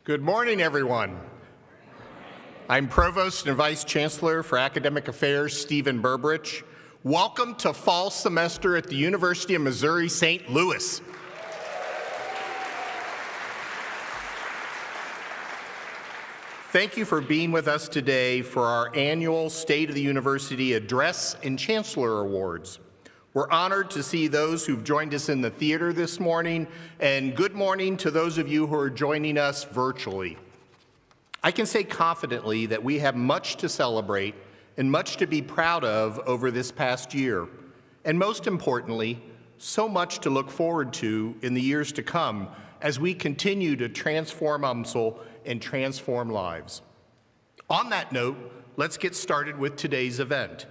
Good morning, everyone. I'm Provost and Vice Chancellor for Academic Affairs, Stephen Burbridge. Welcome to fall semester at the University of Missouri, St. Louis. Thank you for being with us today for our annual State of the University Address and Chancellor Awards. We're honored to see those who've joined us in the theater this morning, and good morning to those of you who are joining us virtually. I can say confidently that we have much to celebrate and much to be proud of over this past year, and most importantly, so much to look forward to in the years to come as we continue to transform UMSL and transform lives. On that note, let's get started with today's event.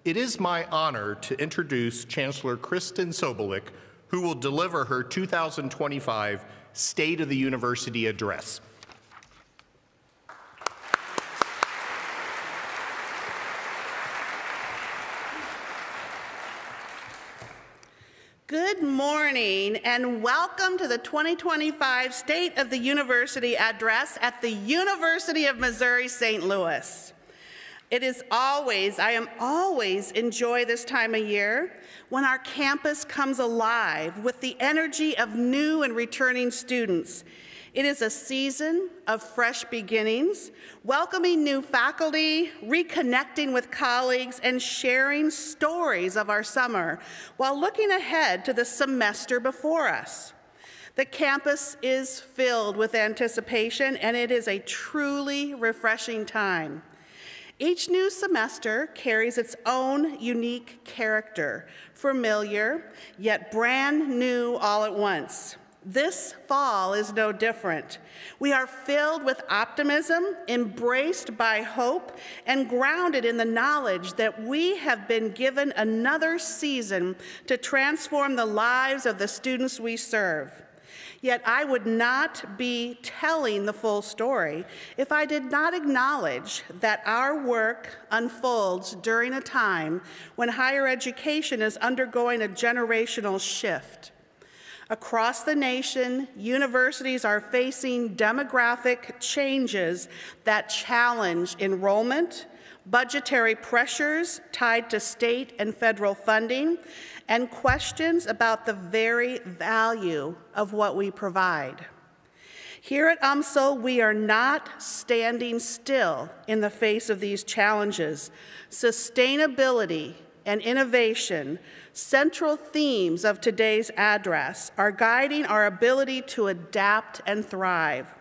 It is my honor to introduce Chancellor Kristen Sobolik, who will deliver her 2025 State of the University Address. Good morning and welcome to the 2025 State of the University Address at the University of Missouri, St. Louis. I always enjoy this time of year when our campus comes alive with the energy of new and returning students. It is a season of fresh beginnings, welcoming new faculty, reconnecting with colleagues, and sharing stories of our summer while looking ahead to the semester before us. The campus is filled with anticipation, and it is a truly refreshing time. Each new semester carries its own unique character, familiar, yet brand new all at once. This fall is no different. We are filled with optimism, embraced by hope, and grounded in the knowledge that we have been given another season to transform the lives of the students we serve. Yet I would not be telling the full story if I did not acknowledge that our work unfolds during a time when higher education is undergoing a generational shift. Across the nation, universities are facing demographic changes that challenge enrollment, budgetary pressures tied to state and federal funding, and questions about the very value of what we provide. Here at UMSL, we are not standing still in the face of these challenges. Sustainability and innovation, central themes of today's address, are guiding our ability to adapt and thrive.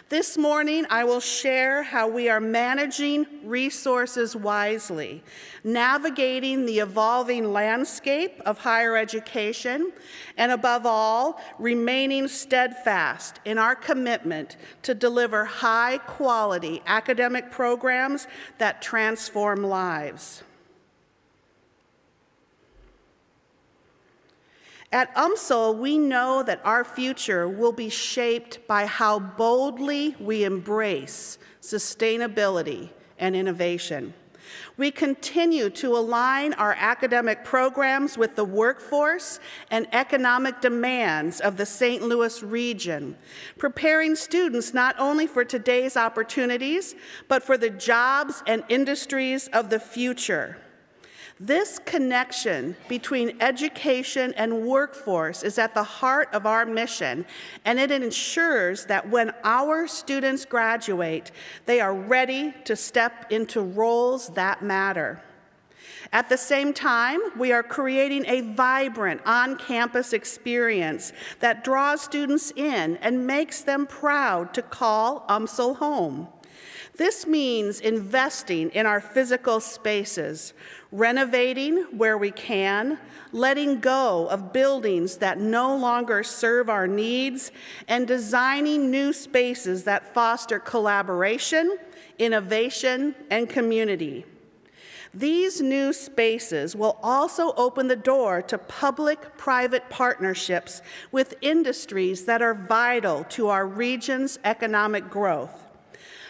This morning, I will share how we are managing resources wisely, navigating the evolving landscape of higher education, and above all, remaining steadfast in our commitment to deliver high-quality academic programs that transform lives. At UMSL, we know that our future will be shaped by how boldly we embrace sustainability and innovation. We continue to align our academic programs with the workforce and economic demands of the St. Louis region, preparing students not only for today's opportunities, but for the jobs and industries of the future. This connection between education and workforce is at the heart of our mission, and it ensures that when our students graduate, they are ready to step into roles that matter. At the same time, we are creating a vibrant on-campus experience that draws students in and makes them proud to call UMSL home. This means investing in our physical spaces, renovating where we can, letting go of buildings that no longer serve our needs, and designing new spaces that foster collaboration, innovation, and community. These new spaces will also open the door to public-private partnerships with industries that are vital to our region's economic growth.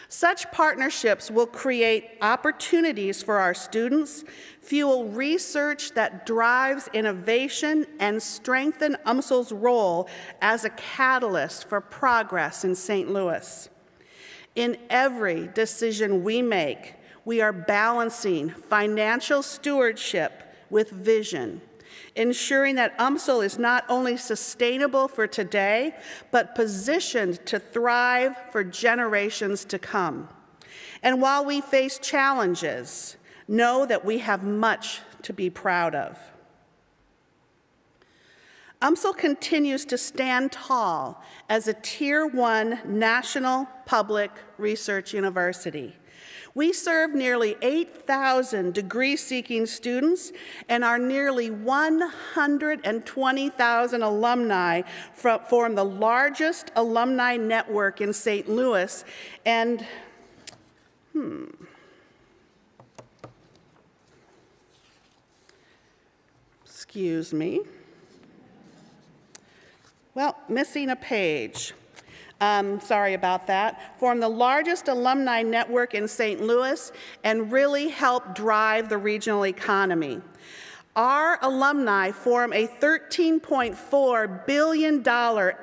Such partnerships will create opportunities for our students, fuel research that drives innovation, and strengthen UMSL's role as a catalyst for progress in St. Louis. In every decision we make, we are balancing financial stewardship with vision, ensuring that UMSL is not only sustainable for today, but positioned to thrive for generations to come. And while we face challenges, know that we have much to be proud of. UMSL continues to stand tall as a Tier 1 national public research university. We serve nearly 8,000 degree-seeking students, and our nearly 120,000 alumni form the largest alumni network in St. Louis. And, excuse me. Well, missing a page. Sorry about that. Form the largest alumni network in St. Louis and really help drive the regional economy. Our alumni form a $13.4 billion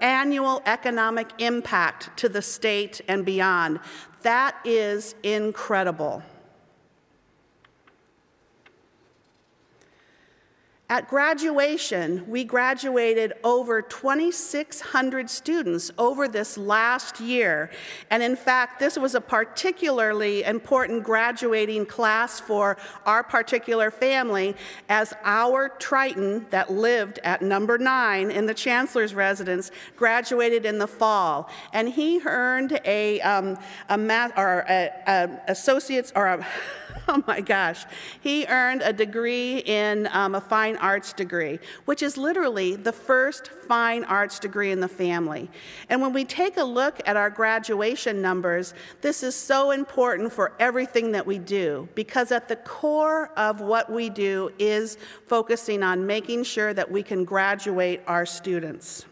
annual economic impact to the state and beyond. That is incredible. At graduation, we graduated over 2,600 students over this last year. And in fact, this was a particularly important graduating class for our particular family, as our Triton that lived at number 9 in the Chancellor's residence graduated in the fall. And he earned he earned a degree in a fine arts degree, which is literally the first fine arts degree in the family. And when we take a look at our graduation numbers, this is so important for everything that we do, because at the core of what we do is focusing on making sure that we can graduate our students.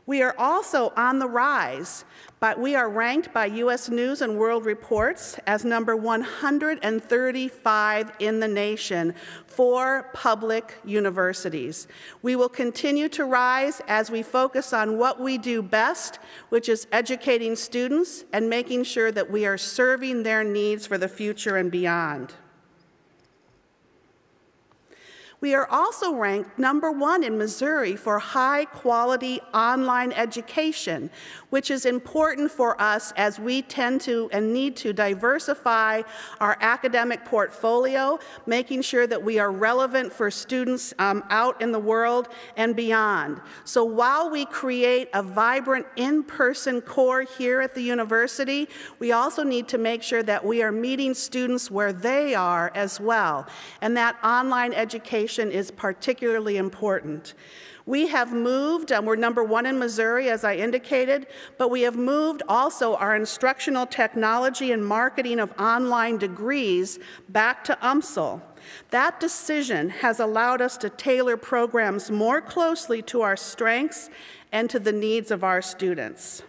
We are also on the rise, but we are ranked by U.S. News and World Reports as number 135 in the nation for public universities. We will continue to rise as we focus on what we do best, which is educating students and making sure that we are serving their needs for the future and beyond. We are also ranked number 1 in Missouri for high-quality online education, which is important for us as we tend to and need to diversify our academic portfolio, making sure that we are relevant for students out in the world and beyond. So while we create a vibrant in-person core here at the university, we also need to make sure that we are meeting students where they are as well, and that online education is particularly important. We have moved, we're number 1 in Missouri, as I indicated, but we have moved also our instructional technology and marketing of online degrees back to UMSL. That decision has allowed us to tailor programs more closely to our strengths and to the needs of our students.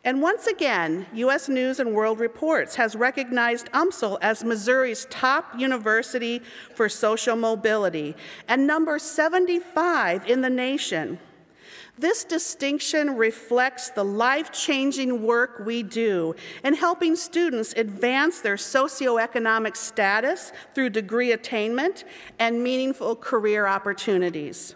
And once again, U.S. News and World Reports has recognized UMSL as Missouri's top university for social mobility and number 75 in the nation. This distinction reflects the life-changing work we do in helping students advance their socioeconomic status through degree attainment and meaningful career opportunities.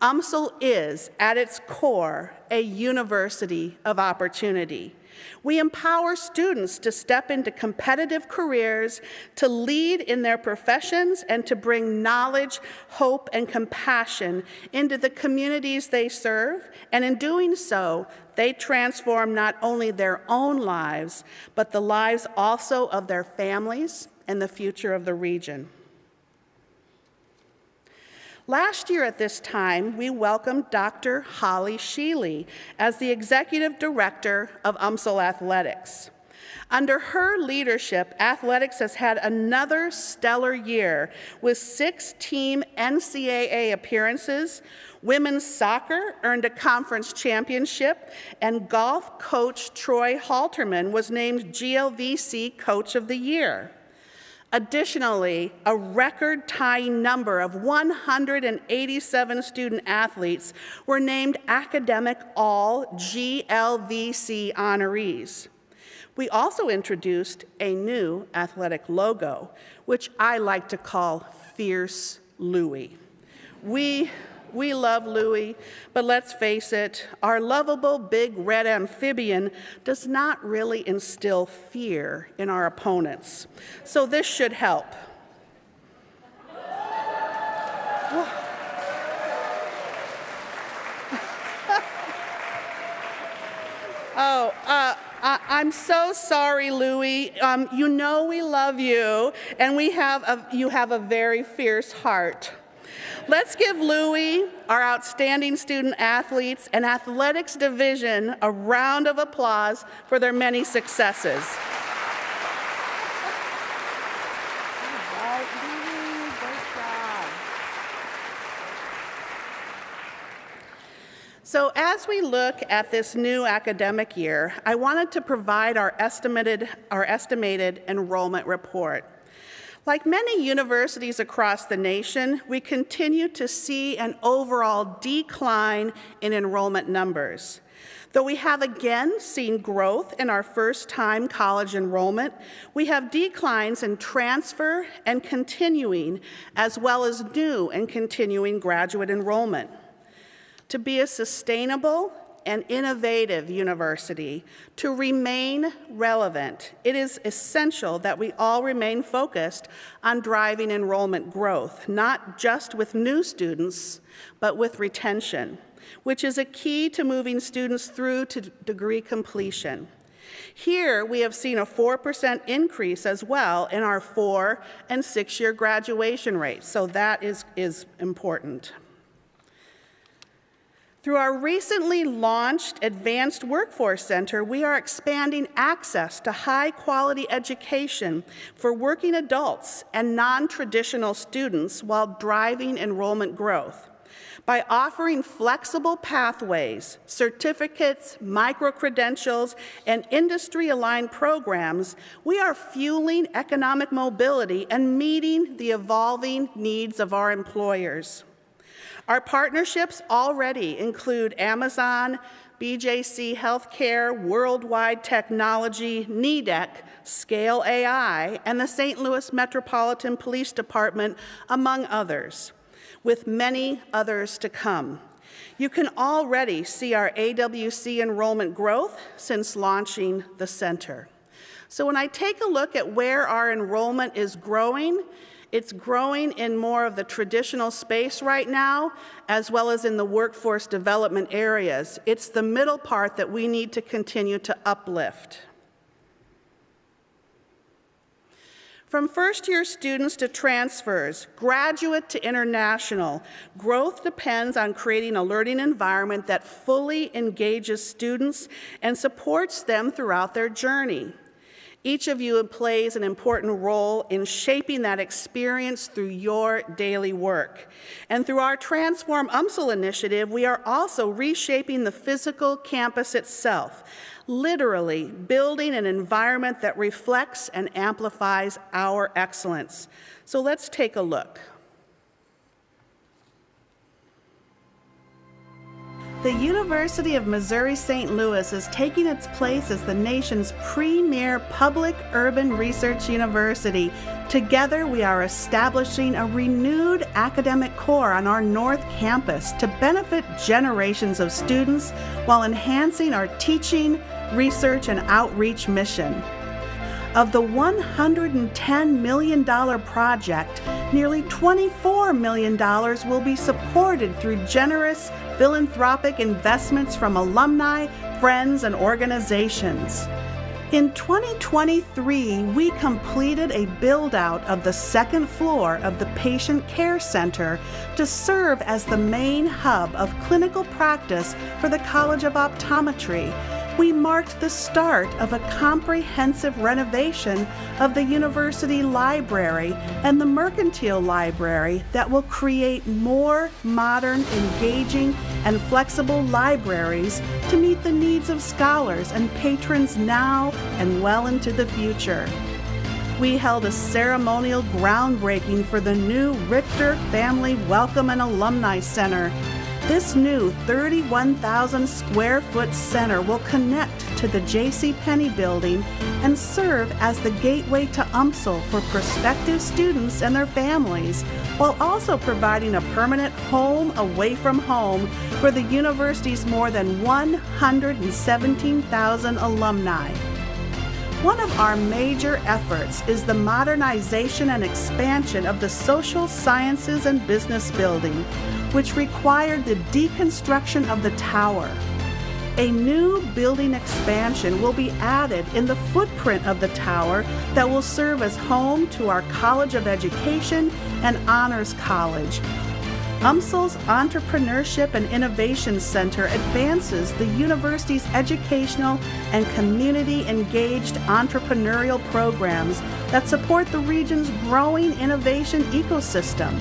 UMSL is, at its core, a university of opportunity. We empower students to step into competitive careers, to lead in their professions, and to bring knowledge, hope, and compassion into the communities they serve. And in doing so, they transform not only their own lives, but the lives also of their families and the future of the region. Last year at this time, we welcomed Dr. Holly Sheely as the Executive Director of UMSL Athletics. Under her leadership, athletics has had another stellar year with 6 team NCAA appearances, women's soccer earned a conference championship, and golf coach Troy Halterman was named GLVC Coach of the Year. Additionally, a record-tying number of 187 student athletes were named Academic All GLVC honorees. We also introduced a new athletic logo, which I like to call Fierce Louie. We love Louie, but let's face it, our lovable big red amphibian does not really instill fear in our opponents. So this should help. I'm so sorry, Louie. You know we love you, and you have a very fierce heart. Let's give Louie, our outstanding student athletes, and athletics division a round of applause for their many successes. So as we look at this new academic year, I wanted to provide our estimated enrollment report. Like many universities across the nation, we continue to see an overall decline in enrollment numbers. Though we have again seen growth in our first-time college enrollment, we have declines in transfer and continuing, as well as new and continuing graduate enrollment. To be a sustainable and innovative university, to remain relevant, it is essential that we all remain focused on driving enrollment growth, not just with new students, but with retention, which is a key to moving students through to degree completion. Here, we have seen a 4% increase as well in our 4- and 6-year graduation rates, so that is important. Through our recently launched Advanced Workforce Center, we are expanding access to high-quality education for working adults and non-traditional students while driving enrollment growth. By offering flexible pathways, certificates, micro-credentials, and industry-aligned programs, we are fueling economic mobility and meeting the evolving needs of our employers. Our partnerships already include Amazon, BJC Healthcare, Worldwide Technology, NEDEC, Scale AI, and the St. Louis Metropolitan Police Department, among others, with many others to come. You can already see our AWC enrollment growth since launching the center. So when I take a look at where our enrollment is growing, it's growing in more of the traditional space right now, as well as in the workforce development areas. It's the middle part that we need to continue to uplift. From first-year students to transfers, graduate to international, growth depends on creating a learning environment that fully engages students and supports them throughout their journey. Each of you plays an important role in shaping that experience through your daily work. And through our Transform UMSL initiative, we are also reshaping the physical campus itself, literally building an environment that reflects and amplifies our excellence. So let's take a look. The University of Missouri-St. Louis is taking its place as the nation's premier public urban research university. Together, we are establishing a renewed academic core on our North Campus to benefit generations of students while enhancing our teaching, research, and outreach mission. Of the $110 million project, nearly $24 million will be supported through generous philanthropic investments from alumni, friends, and organizations. In 2023, we completed a build-out of the second floor of the Patient Care Center to serve as the main hub of clinical practice for the College of Optometry. We marked the start of a comprehensive renovation of the University Library and the Mercantile Library that will create more modern, engaging, and flexible libraries to meet the needs of scholars and patrons now and well into the future. we held a ceremonial groundbreaking for the new Richter Family Welcome and Alumni Center. This new 31,000 square foot center will connect to the JCPenney building and serve as the gateway to UMSL for prospective students and their families, while also providing a permanent home away from home for the university's more than 117,000 alumni. One of our major efforts is the modernization and expansion of the Social Sciences and Business Building, which required the deconstruction of the tower. A new building expansion will be added in the footprint of the tower that will serve as home to our College of Education and Honors College. UMSL's Entrepreneurship and Innovation Center advances the university's educational and community-engaged entrepreneurial programs that support the region's growing innovation ecosystem.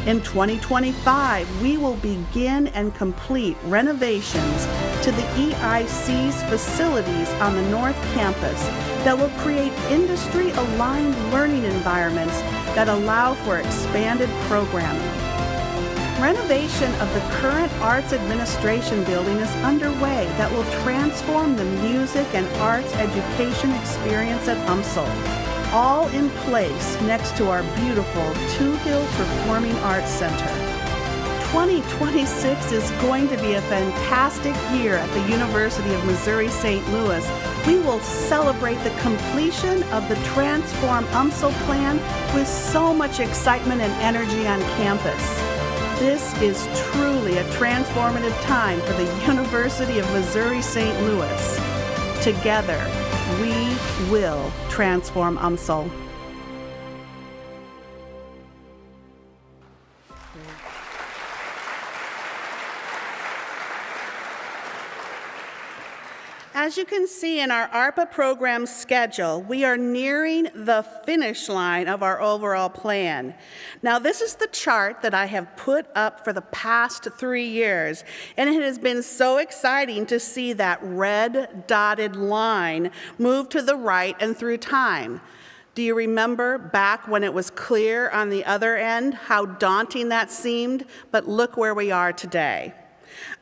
In 2025, we will begin and complete renovations to the EIC's facilities on the North Campus that will create industry-aligned learning environments that allow for expanded programming. Renovation of the current Arts Administration building is underway that will transform the music and arts education experience at UMSL, all in place next to our beautiful Two Hill Performing Arts Center. 2026 is going to be a fantastic year at the University of Missouri-St. Louis. We will celebrate the completion of the Transform UMSL plan with so much excitement and energy on campus. This is truly a transformative time for the University of Missouri-St. Louis. Together, we will transform UMSL. As you can see in our ARPA program schedule, we are nearing the finish line of our overall plan. Now, this is the chart that I have put up for the past 3 years, and it has been so exciting to see that red dotted line move to the right and through time. Do you remember back when it was clear on the other end how daunting that seemed? But look where we are today.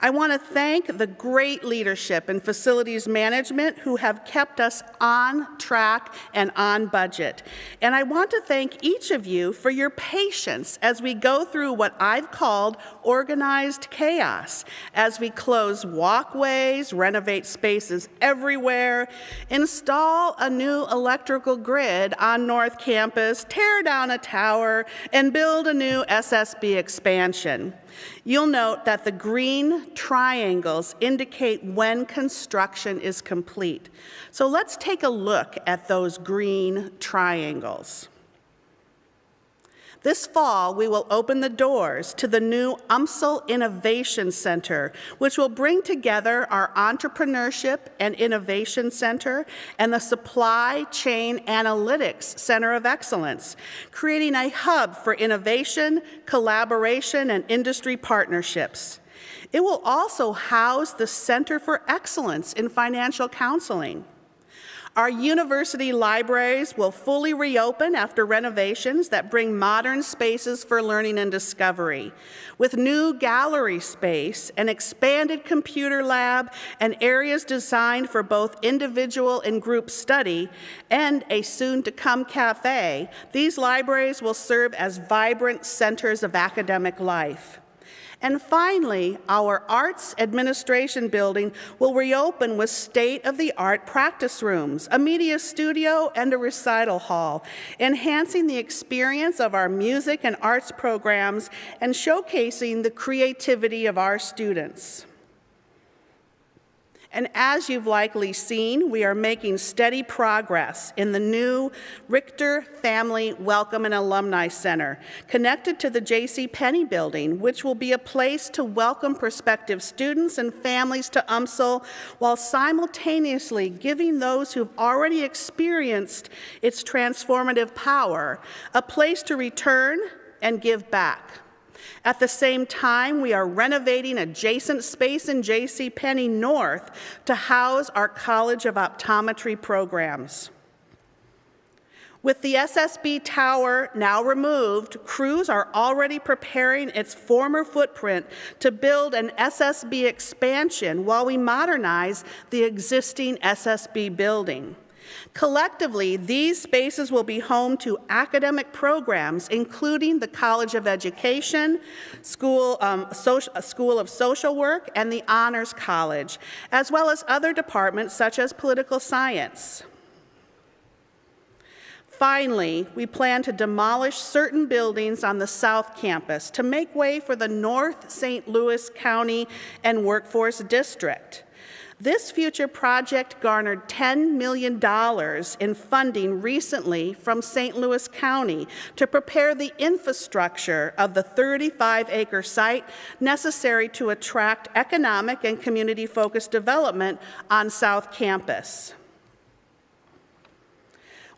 I want to thank the great leadership and facilities management who have kept us on track and on budget. And I want to thank each of you for your patience as we go through what I've called organized chaos, as we close walkways, renovate spaces everywhere, install a new electrical grid on North Campus, tear down a tower, and build a new SSB expansion. You'll note that the green triangles indicate when construction is complete. So let's take a look at those green triangles. This fall, we will open the doors to the new UMSL Innovation Center, which will bring together our Entrepreneurship and Innovation Center and the Supply Chain Analytics Center of Excellence, creating a hub for innovation, collaboration, and industry partnerships. It will also house the Center for Excellence in Financial Counseling. Our university libraries will fully reopen after renovations that bring modern spaces for learning and discovery, with new gallery space, an expanded computer lab, and areas designed for both individual and group study, and a soon-to-come cafe. These libraries will serve as vibrant centers of academic life. And finally, our Arts Administration building will reopen with state-of-the-art practice rooms, a media studio, and a recital hall, enhancing the experience of our music and arts programs and showcasing the creativity of our students. And as you've likely seen, we are making steady progress in the new Richter Family Welcome and Alumni Center, connected to the JCPenney building, which will be a place to welcome prospective students and families to UMSL while simultaneously giving those who've already experienced its transformative power a place to return and give back. At the same time, we are renovating adjacent space in JCPenney North to house our College of Optometry programs. With the SSB tower now removed, crews are already preparing its former footprint to build an SSB expansion while we modernize the existing SSB building. Collectively, these spaces will be home to academic programs, including the College of Education, School of Social Work, and the Honors College, as well as other departments such as political science. Finally, we plan to demolish certain buildings on the South Campus to make way for the North St. Louis County and Workforce District. This future project garnered $10 million in funding recently from St. Louis County to prepare the infrastructure of the 35-acre site necessary to attract economic and community-focused development on South Campus.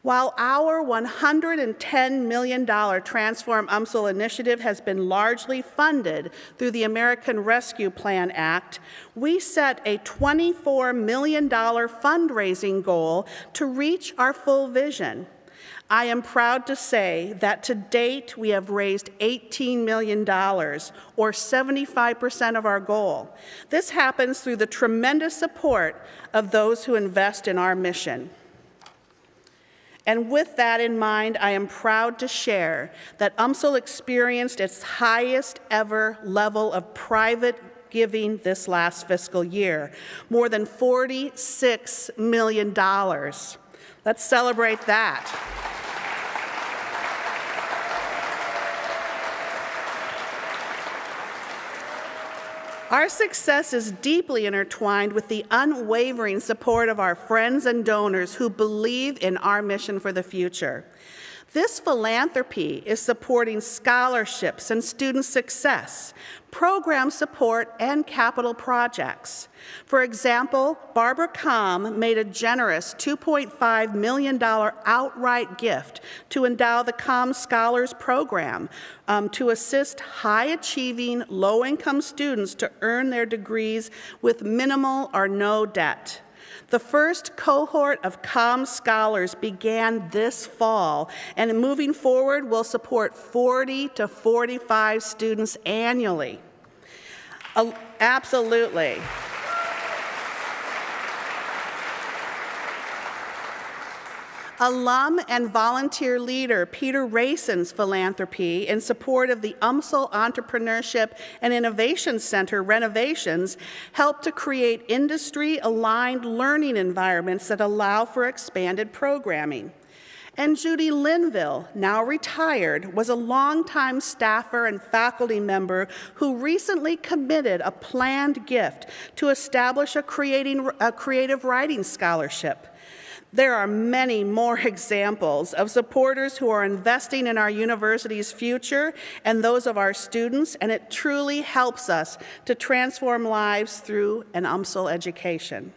While our $110 million Transform UMSL initiative has been largely funded through the American Rescue Plan Act, we set a $24 million fundraising goal to reach our full vision. I am proud to say that to date we have raised $18 million, or 75% of our goal. This happens through the tremendous support of those who invest in our mission. And with that in mind, I am proud to share that UMSL experienced its highest ever level of private giving this last fiscal year, more than $46 million. Let's celebrate that. Our success is deeply intertwined with the unwavering support of our friends and donors who believe in our mission for the future. This philanthropy is supporting scholarships and student success, program support, and capital projects. For example, Barbara Komm made a generous $2.5 million outright gift to endow the Komm Scholars Program to assist high-achieving, low-income students to earn their degrees with minimal or no debt. The first cohort of Komm Scholars began this fall, and moving forward will support 40 to 45 students annually. Absolutely. Alum and volunteer leader Peter Rayson's philanthropy in support of the UMSL Entrepreneurship and Innovation Center renovations helped to create industry-aligned learning environments that allow for expanded programming. And Judy Linville, now retired, was a longtime staffer and faculty member who recently committed a planned gift to establish a creative writing scholarship. There are many more examples of supporters who are investing in our university's future and those of our students, and it truly helps us to transform lives through an UMSL education.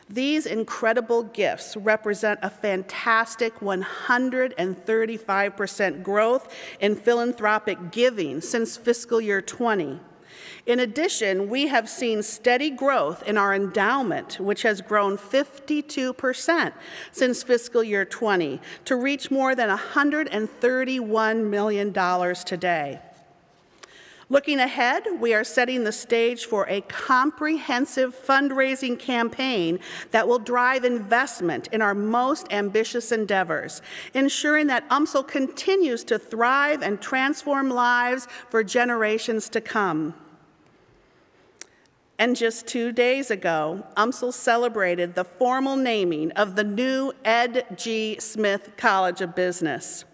These incredible gifts represent a fantastic 135% growth in philanthropic giving since fiscal year 20. In addition, we have seen steady growth in our endowment, which has grown 52% since fiscal year 20 to reach more than $131 million today. Looking ahead, we are setting the stage for a comprehensive fundraising campaign that will drive investment in our most ambitious endeavors, ensuring that UMSL continues to thrive and transform lives for generations to come. And just 2 days ago, UMSL celebrated the formal naming of the new Ed G. Smith College of Business.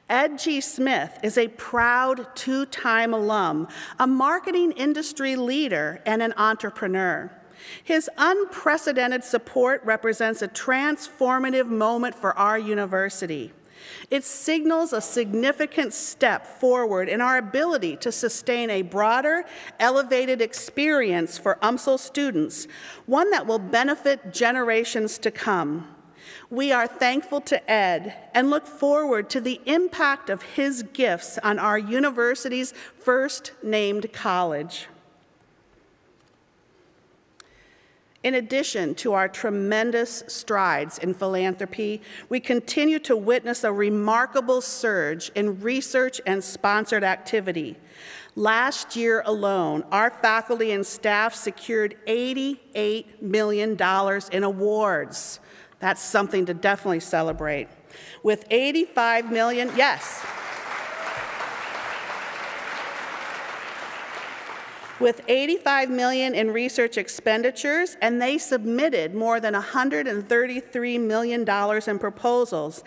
Ed G. Smith is a proud two-time alum, a marketing industry leader, and an entrepreneur. His unprecedented support represents a transformative moment for our university. It signals a significant step forward in our ability to sustain a broader, elevated experience for UMSL students, one that will benefit generations to come. We are thankful to Ed and look forward to the impact of his gifts on our university's first named college. In addition to our tremendous strides in philanthropy, we continue to witness a remarkable surge in research and sponsored activity. Last year alone, our faculty and staff secured $88 million in awards. That's something to definitely celebrate. With $85 million, yes. With $85 million in research expenditures, and they submitted more than $133 million in proposals.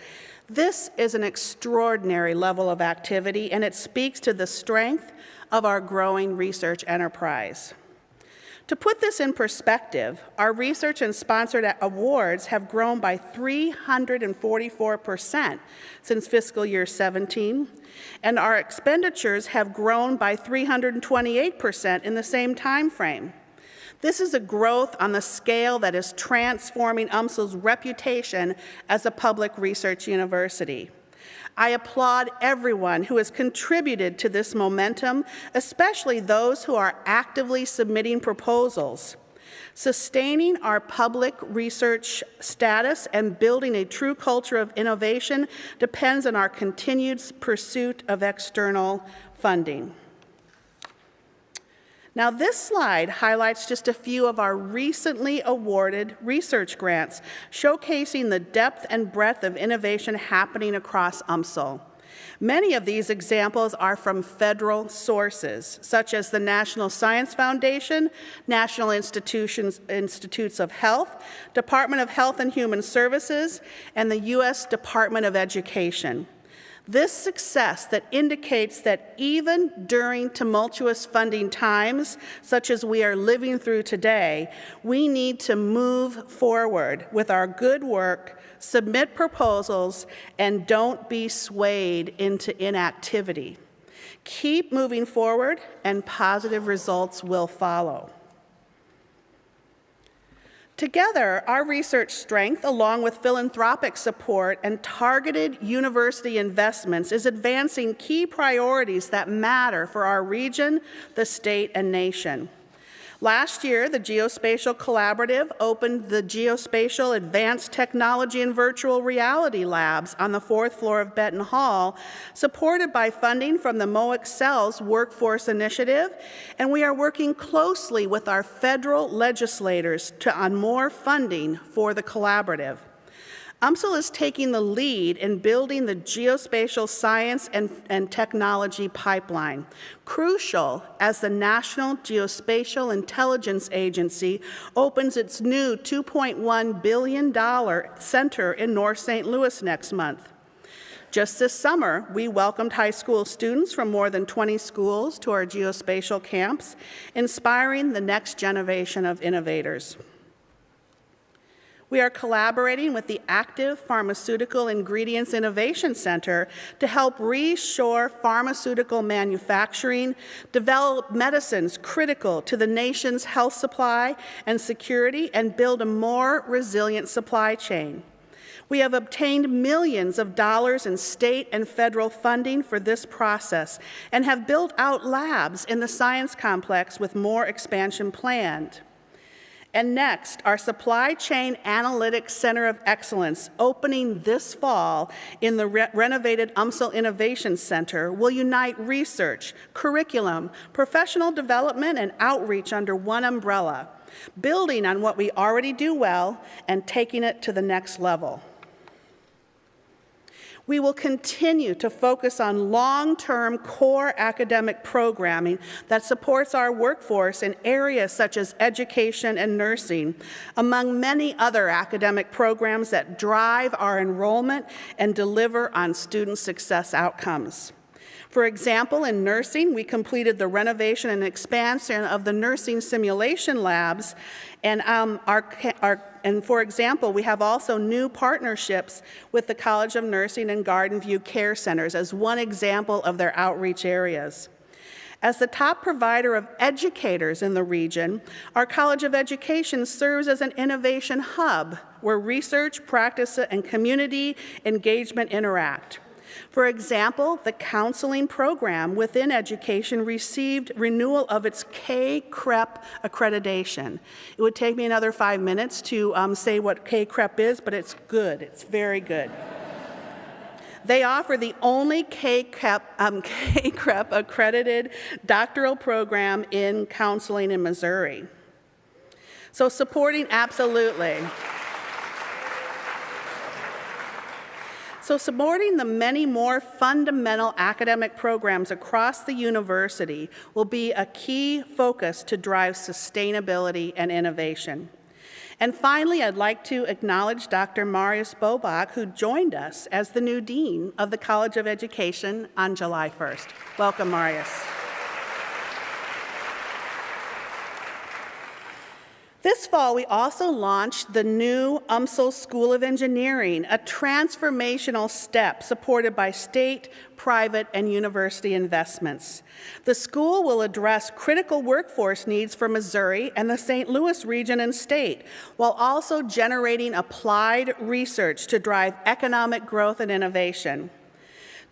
This is an extraordinary level of activity, and it speaks to the strength of our growing research enterprise. To put this in perspective, our research and sponsored awards have grown by 344% since fiscal year 17, and our expenditures have grown by 328% in the same time frame. This is a growth on the scale that is transforming UMSL's reputation as a public research university. I applaud everyone who has contributed to this momentum, especially those who are actively submitting proposals. Sustaining our public research status and building a true culture of innovation depends on our continued pursuit of external funding. Now, this slide highlights just a few of our recently awarded research grants, showcasing the depth and breadth of innovation happening across UMSL. Many of these examples are from federal sources, such as the National Science Foundation, National Institutes of Health, Department of Health and Human Services, and the U.S. Department of Education. This success that indicates that even during tumultuous funding times, such as we are living through today, we need to move forward with our good work, submit proposals, and don't be swayed into inactivity. Keep moving forward, and positive results will follow. Together, our research strength, along with philanthropic support and targeted university investments, is advancing key priorities that matter for our region, the state, and nation. Last year, the Geospatial Collaborative opened the Geospatial Advanced Technology and Virtual Reality Labs on the 4th floor of Benton Hall, supported by funding from the MoExcel's Workforce Initiative, and we are working closely with our federal legislators on more funding for the collaborative. UMSL is taking the lead in building the geospatial science and technology pipeline, crucial as the National Geospatial Intelligence Agency opens its new $2.1 billion center in North St. Louis next month. Just this summer, we welcomed high school students from more than 20 schools to our geospatial camps, inspiring the next generation of innovators. We are collaborating with the Active Pharmaceutical Ingredients Innovation Center to help reshore pharmaceutical manufacturing, develop medicines critical to the nation's health supply and security, and build a more resilient supply chain. We have obtained millions of dollars in state and federal funding for this process and have built out labs in the science complex with more expansion planned. And next, our Supply Chain Analytics Center of Excellence, opening this fall in the renovated UMSL Innovation Center, will unite research, curriculum, professional development, and outreach under one umbrella, building on what we already do well and taking it to the next level. We will continue to focus on long-term core academic programming that supports our workforce in areas such as education and nursing, among many other academic programs that drive our enrollment and deliver on student success outcomes. For example, in nursing, we completed the renovation and expansion of the nursing simulation labs, and for example, we have also new partnerships with the College of Nursing and Garden View Care Centers as one example of their outreach areas. As the top provider of educators in the region, our College of Education serves as an innovation hub where research, practice, and community engagement interact. For example, the counseling program within education received renewal of its K-CREP accreditation. It would take me another 5 minutes to say what K-CREP is, but it's good. It's very good. They offer the only K-CREP accredited doctoral program in counseling in Missouri. So supporting, absolutely. So supporting the many more fundamental academic programs across the university will be a key focus to drive sustainability and innovation. And finally, I'd like to acknowledge Dr. Marius Bobach, who joined us as the new Dean of the College of Education on July 1st. Welcome, Marius. This fall, we also launched the new UMSL School of Engineering, a transformational step supported by state, private, and university investments. The school will address critical workforce needs for Missouri and the St. Louis region and state, while also generating applied research to drive economic growth and innovation.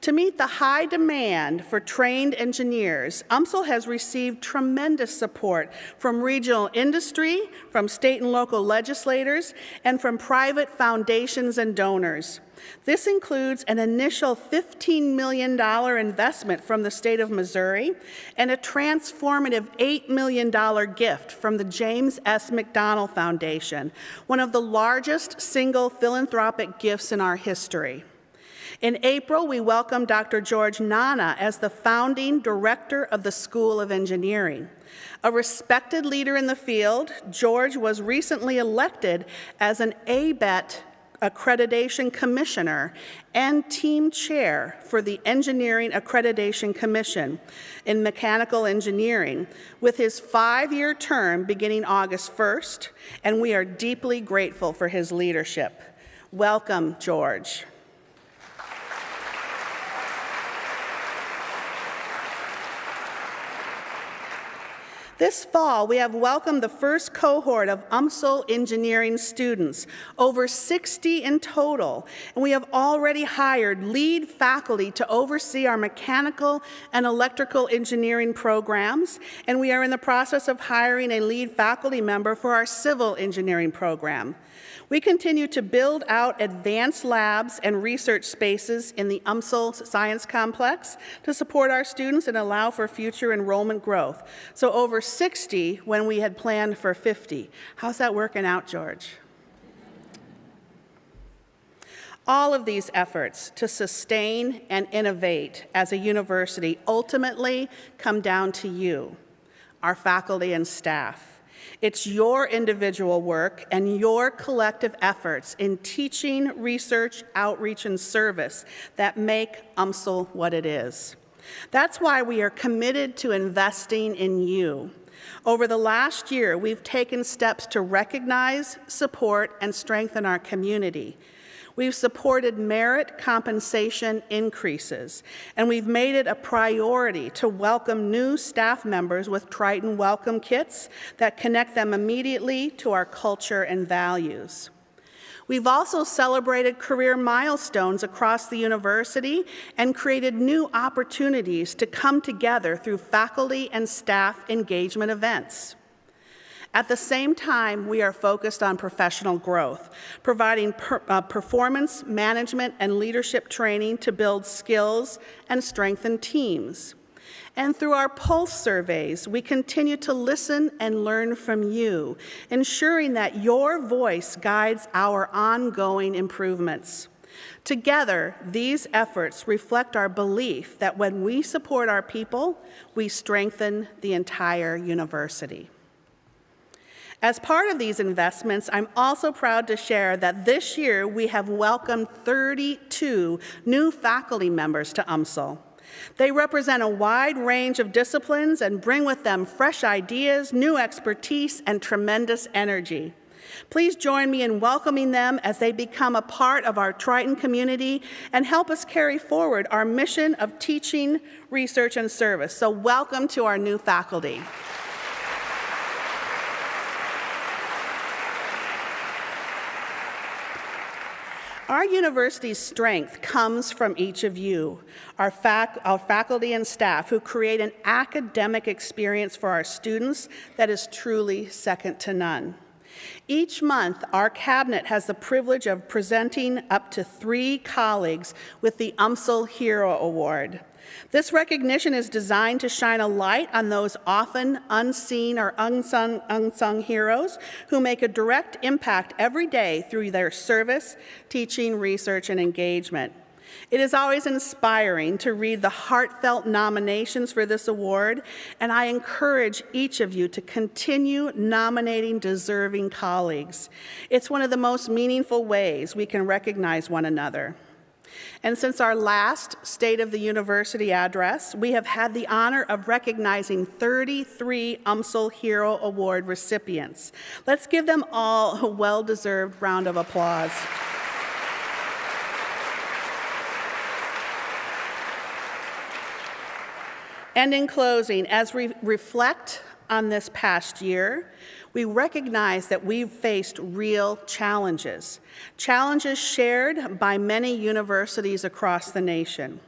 To meet the high demand for trained engineers, UMSL has received tremendous support from regional industry, from state and local legislators, and from private foundations and donors. This includes an initial $15 million investment from the state of Missouri and a transformative $8 million gift from the James S. McDonald Foundation, one of the largest single philanthropic gifts in our history. In April, we welcomed Dr. George Nana as the founding director of the School of Engineering. A respected leader in the field, George was recently elected as an ABET Accreditation Commissioner and team chair for the Engineering Accreditation Commission in Mechanical Engineering, with his 5-year term beginning August 1st, and we are deeply grateful for his leadership. Welcome, George. This fall, we have welcomed the first cohort of UMSL engineering students, over 60 in total, and we have already hired lead faculty to oversee our mechanical and electrical engineering programs, and we are in the process of hiring a lead faculty member for our civil engineering program. We continue to build out advanced labs and research spaces in the UMSL Science Complex to support our students and allow for future enrollment growth. So over 60 when we had planned for 50. How's that working out, George? All of these efforts to sustain and innovate as a university ultimately come down to you, our faculty and staff. It's your individual work and your collective efforts in teaching, research, outreach, and service that make UMSL what it is. That's why we are committed to investing in you. Over the last year, we've taken steps to recognize, support, and strengthen our community. We've supported merit compensation increases, and we've made it a priority to welcome new staff members with Triton Welcome Kits that connect them immediately to our culture and values. We've also celebrated career milestones across the university and created new opportunities to come together through faculty and staff engagement events. At the same time, we are focused on professional growth, providing performance management and leadership training to build skills and strengthen teams. And through our pulse surveys, we continue to listen and learn from you, ensuring that your voice guides our ongoing improvements. Together, these efforts reflect our belief that when we support our people, we strengthen the entire university. As part of these investments, I'm also proud to share that this year we have welcomed 32 new faculty members to UMSL. They represent a wide range of disciplines and bring with them fresh ideas, new expertise, and tremendous energy. Please join me in welcoming them as they become a part of our Triton community and help us carry forward our mission of teaching, research, and service. So welcome to our new faculty. Our university's strength comes from each of you, our faculty and staff, who create an academic experience for our students that is truly second to none. Each month, our cabinet has the privilege of presenting up to 3 colleagues with the UMSL Hero Award. This recognition is designed to shine a light on those often unseen or unsung heroes who make a direct impact every day through their service, teaching, research, and engagement. It is always inspiring to read the heartfelt nominations for this award, and I encourage each of you to continue nominating deserving colleagues. It's one of the most meaningful ways we can recognize one another. And since our last State of the University address, we have had the honor of recognizing 33 UMSL Hero Award recipients. Let's give them all a well-deserved round of applause. And in closing, as we reflect on this past year, we recognize that we've faced real challenges, challenges shared by many universities across the nation.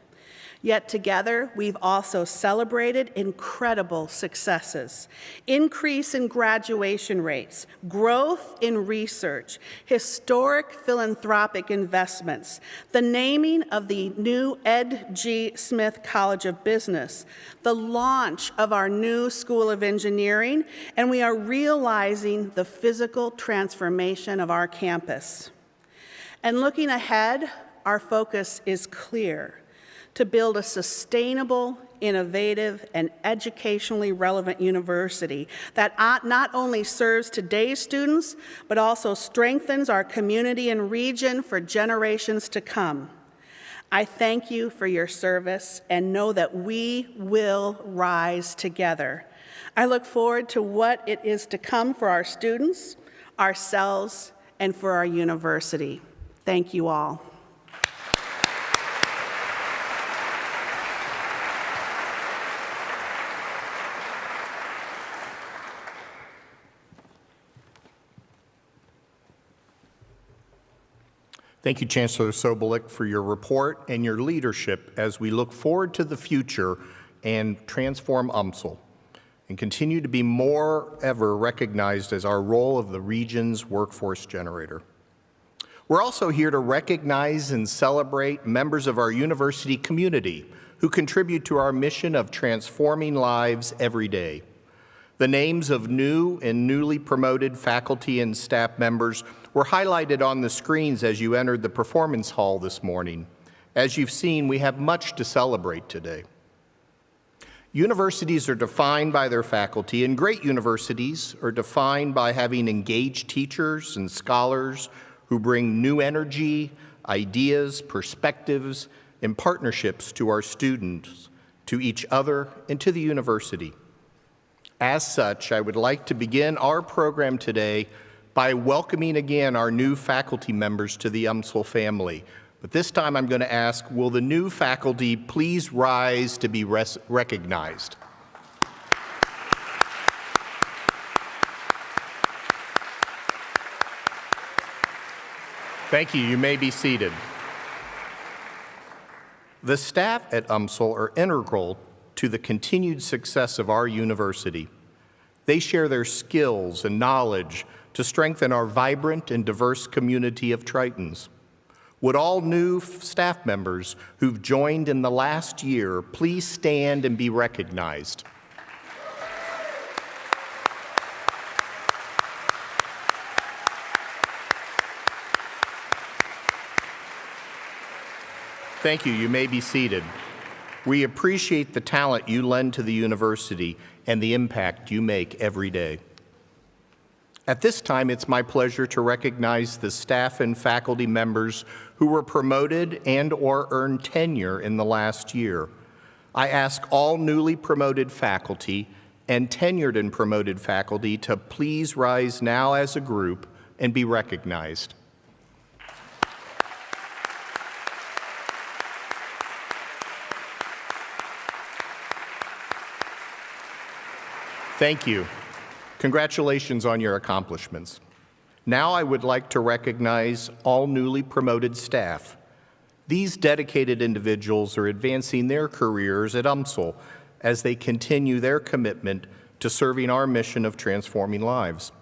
Yet together, we've also celebrated incredible successes, increase in graduation rates, growth in research, historic philanthropic investments, the naming of the new Ed G. Smith College of Business, the launch of our new School of Engineering, and we are realizing the physical transformation of our campus. And looking ahead, our focus is clear: to build a sustainable, innovative, and educationally relevant university that not only serves today's students, but also strengthens our community and region for generations to come. I thank you for your service and know that we will rise together. I look forward to what it is to come for our students, ourselves, and for our university. Thank you all. Thank you, Chancellor Sobolik, for your report and your leadership as we look forward to the future and transform UMSL and continue to be more ever recognized as our role of the region's workforce generator. We're also here to recognize and celebrate members of our university community who contribute to our mission of transforming lives every day. The names of new and newly promoted faculty and staff members were highlighted on the screens as you entered the performance hall this morning. As you've seen, we have much to celebrate today. Universities are defined by their faculty, and great universities are defined by having engaged teachers and scholars who bring new energy, ideas, perspectives, and partnerships to our students, to each other, and to the university. As such, I would like to begin our program today by welcoming again our new faculty members to the UMSL family. But this time I'm going to ask, will the new faculty please rise to be recognized? Thank you. You may be seated. The staff at UMSL are integral to the continued success of our university. They share their skills and knowledge to strengthen our vibrant and diverse community of Tritons. Would all new staff members who've joined in the last year please stand and be recognized? Thank you. You may be seated. We appreciate the talent you lend to the university and the impact you make every day. At this time, it's my pleasure to recognize the staff and faculty members who were promoted and/or earned tenure in the last year. I ask all newly promoted faculty and tenured and promoted faculty to please rise now as a group and be recognized. Thank you. Congratulations on your accomplishments. Now I would like to recognize all newly promoted staff. These dedicated individuals are advancing their careers at UMSL as they continue their commitment to serving our mission of transforming lives.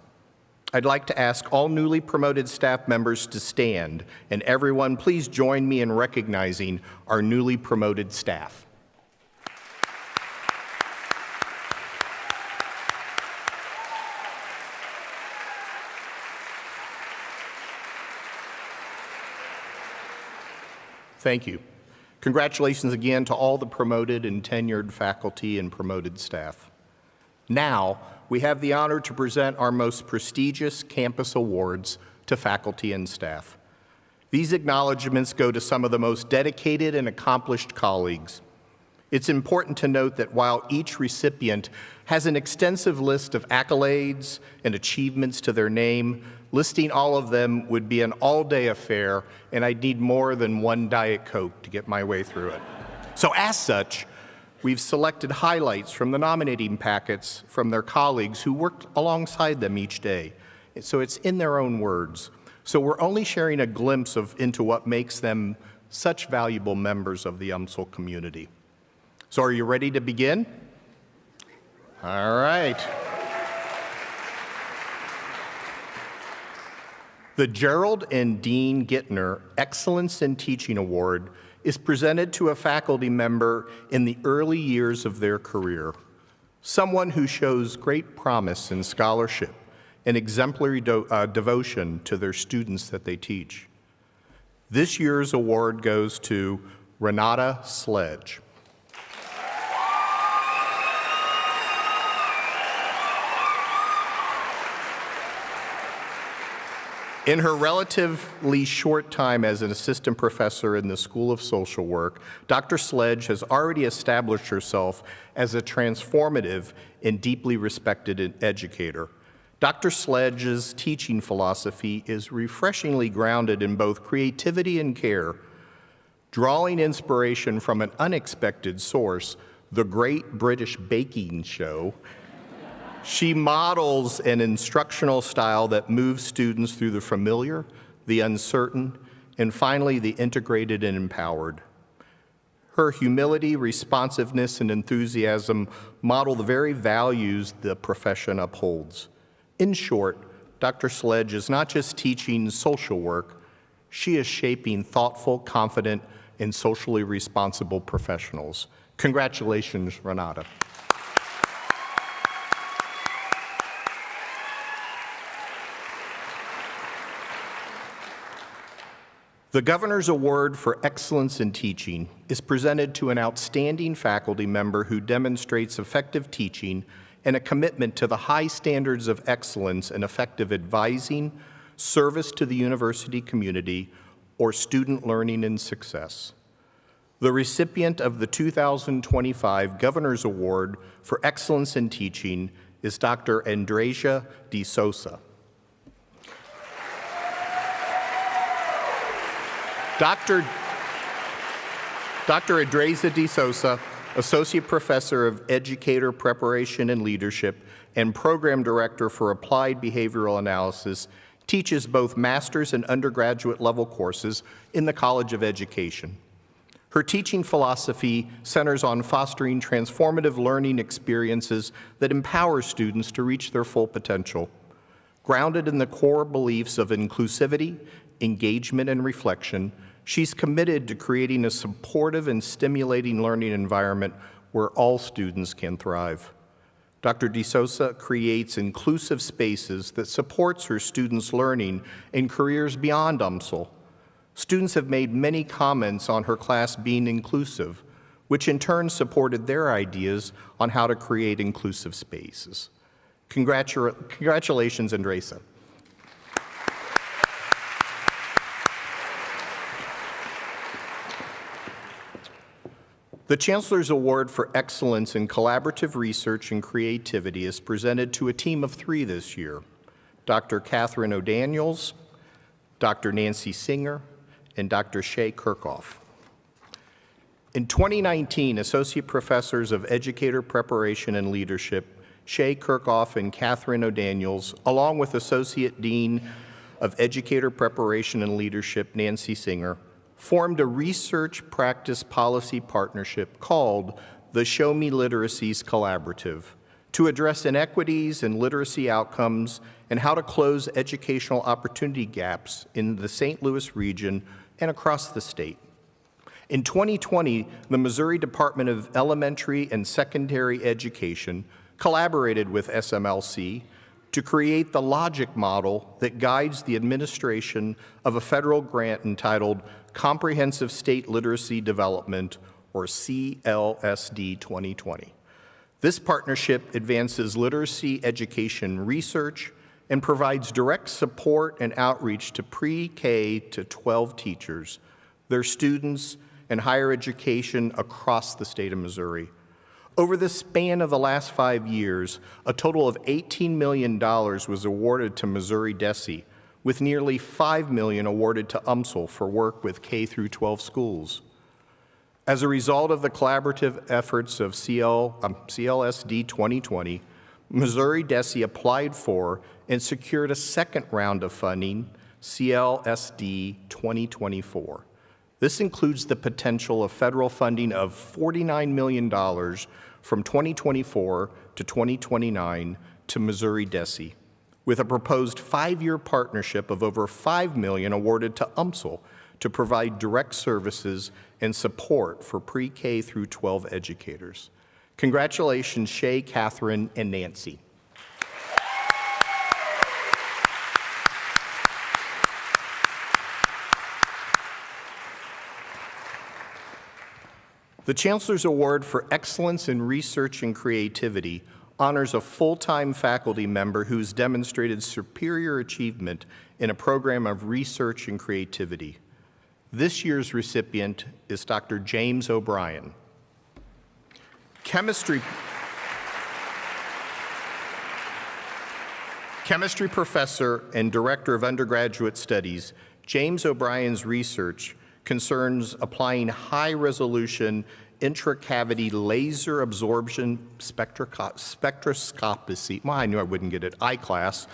I'd like to ask all newly promoted staff members to stand, and everyone please join me in recognizing our newly promoted staff. Thank you. Congratulations again to all the promoted and tenured faculty and promoted staff. Now, we have the honor to present our most prestigious campus awards to faculty and staff. These acknowledgments go to some of the most dedicated and accomplished colleagues. It's important to note that while each recipient has an extensive list of accolades and achievements to their name, listing all of them would be an all-day affair, and I'd need more than one Diet Coke to get my way through it. So as such, we've selected highlights from the nominating packets from their colleagues who worked alongside them each day. So it's in their own words. So we're only sharing a glimpse into what makes them such valuable members of the UMSL community. So are you ready to begin? All right. The Gerald and Dean Gittner Excellence in Teaching Award is presented to a faculty member in the early years of their career, someone who shows great promise in scholarship and exemplary devotion to their students that they teach. This year's award goes to Renata Sledge. In her relatively short time as an assistant professor in the School of Social Work, Dr. Sledge has already established herself as a transformative and deeply respected educator. Dr. Sledge's teaching philosophy is refreshingly grounded in both creativity and care, drawing inspiration from an unexpected source, the Great British Baking Show. She models an instructional style that moves students through the familiar, the uncertain, and finally the integrated and empowered. Her humility, responsiveness, and enthusiasm model the very values the profession upholds. In short, Dr. Sledge is not just teaching social work, she is shaping thoughtful, confident, and socially responsible professionals. Congratulations, Renata. The Governor's Award for Excellence in Teaching is presented to an outstanding faculty member who demonstrates effective teaching and a commitment to the high standards of excellence in effective advising, service to the university community, or student learning and success. The recipient of the 2025 Governor's Award for Excellence in Teaching is Dr. Andreja de Sousa. Dr. Andreja de Sousa, Associate Professor of Educator Preparation and Leadership and Program Director for Applied Behavioral Analysis, teaches both master's and undergraduate level courses in the College of Education. Her teaching philosophy centers on fostering transformative learning experiences that empower students to reach their full potential. Grounded in the core beliefs of inclusivity, engagement, and reflection, she's committed to creating a supportive and stimulating learning environment where all students can thrive. Dr. de Sousa creates inclusive spaces that supports her students' learning in careers beyond UMSL. Students have made many comments on her class being inclusive, which in turn supported their ideas on how to create inclusive spaces. Congratulations, Andresa. The Chancellor's Award for Excellence in Collaborative Research and Creativity is presented to a team of 3 this year: Dr. Catherine O'Daniels, Dr. Nancy Singer, and Dr. Shay Kirchhoff. In 2019, Associate Professors of Educator Preparation and Leadership, Shay Kirchhoff and Catherine O'Daniels, along with Associate Dean of Educator Preparation and Leadership, Nancy Singer, formed a research practice policy partnership called the Show Me Literacies Collaborative to address inequities in literacy outcomes and how to close educational opportunity gaps in the St. Louis region and across the state. In 2020, the Missouri Department of Elementary and Secondary Education collaborated with SMLC to create the logic model that guides the administration of a federal grant entitled Comprehensive State Literacy Development, or CLSD 2020. This partnership advances literacy education research and provides direct support and outreach to pre-K to 12 teachers, their students, and higher education across the state of Missouri. Over the span of the last 5 years, a total of $18 million was awarded to Missouri DESE, with nearly $5 million awarded to UMSL for work with K through 12 schools. As a result of the collaborative efforts of CLSD 2020, Missouri DESE applied for and secured a second round of funding, CLSD 2024. This includes the potential of federal funding of $49 million from 2024 to 2029 to Missouri DESE, with a proposed 5-year partnership of over $5 million awarded to UMSL to provide direct services and support for pre-K through 12 educators. Congratulations, Shay, Catherine, and Nancy. The Chancellor's Award for Excellence in Research and Creativity honors a full-time faculty member who's demonstrated superior achievement in a program of research and creativity. This year's recipient is Dr. James O'Brien. Chemistry professor and director of undergraduate studies, James O'Brien's research concerns applying high-resolution intracavity laser absorption spectroscopy, well, I knew I wouldn't get it, I-class,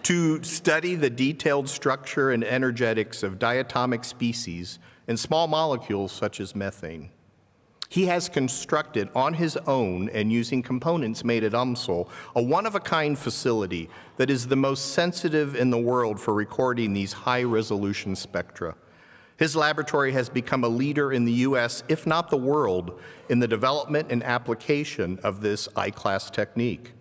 to study the detailed structure and energetics of diatomic species and small molecules such as methane. He has constructed on his own and using components made at UMSL a one-of-a-kind facility that is the most sensitive in the world for recording these high-resolution spectra. His laboratory has become a leader in the U.S., if not the world, in the development and application of this I-class technique.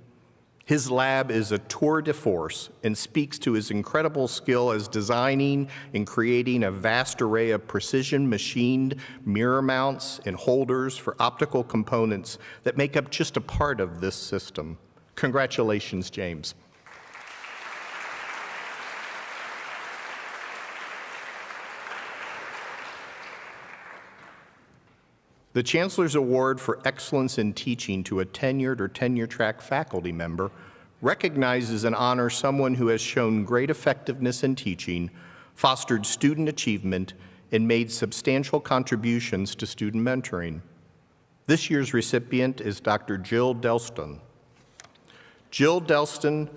His lab is a tour de force and speaks to his incredible skill as designing and creating a vast array of precision machined mirror mounts and holders for optical components that make up just a part of this system. Congratulations, James. The Chancellor's Award for Excellence in Teaching to a tenured or tenure-track faculty member recognizes and honors someone who has shown great effectiveness in teaching, fostered student achievement, and made substantial contributions to student mentoring. This year's recipient is Dr. Jill Delston. Jill Delston,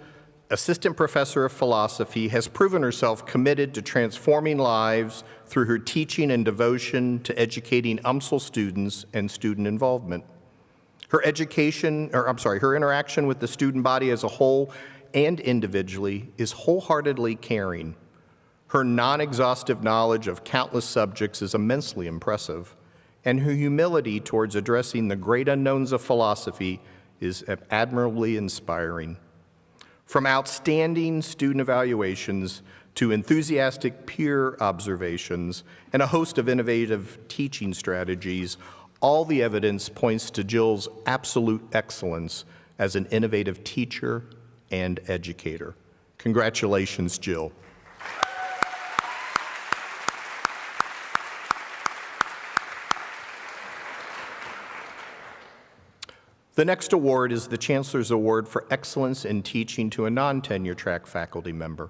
Assistant Professor of Philosophy, has proven herself committed to transforming lives through her teaching and devotion to educating UMSL students and student involvement. Her interaction with the student body as a whole and individually is wholeheartedly caring. Her non-exhaustive knowledge of countless subjects is immensely impressive, and her humility towards addressing the great unknowns of philosophy is admirably inspiring. From outstanding student evaluations to enthusiastic peer observations and a host of innovative teaching strategies, all the evidence points to Jill's absolute excellence as an innovative teacher and educator. Congratulations, Jill. The next award is the Chancellor's Award for Excellence in Teaching to a non-tenure track faculty member,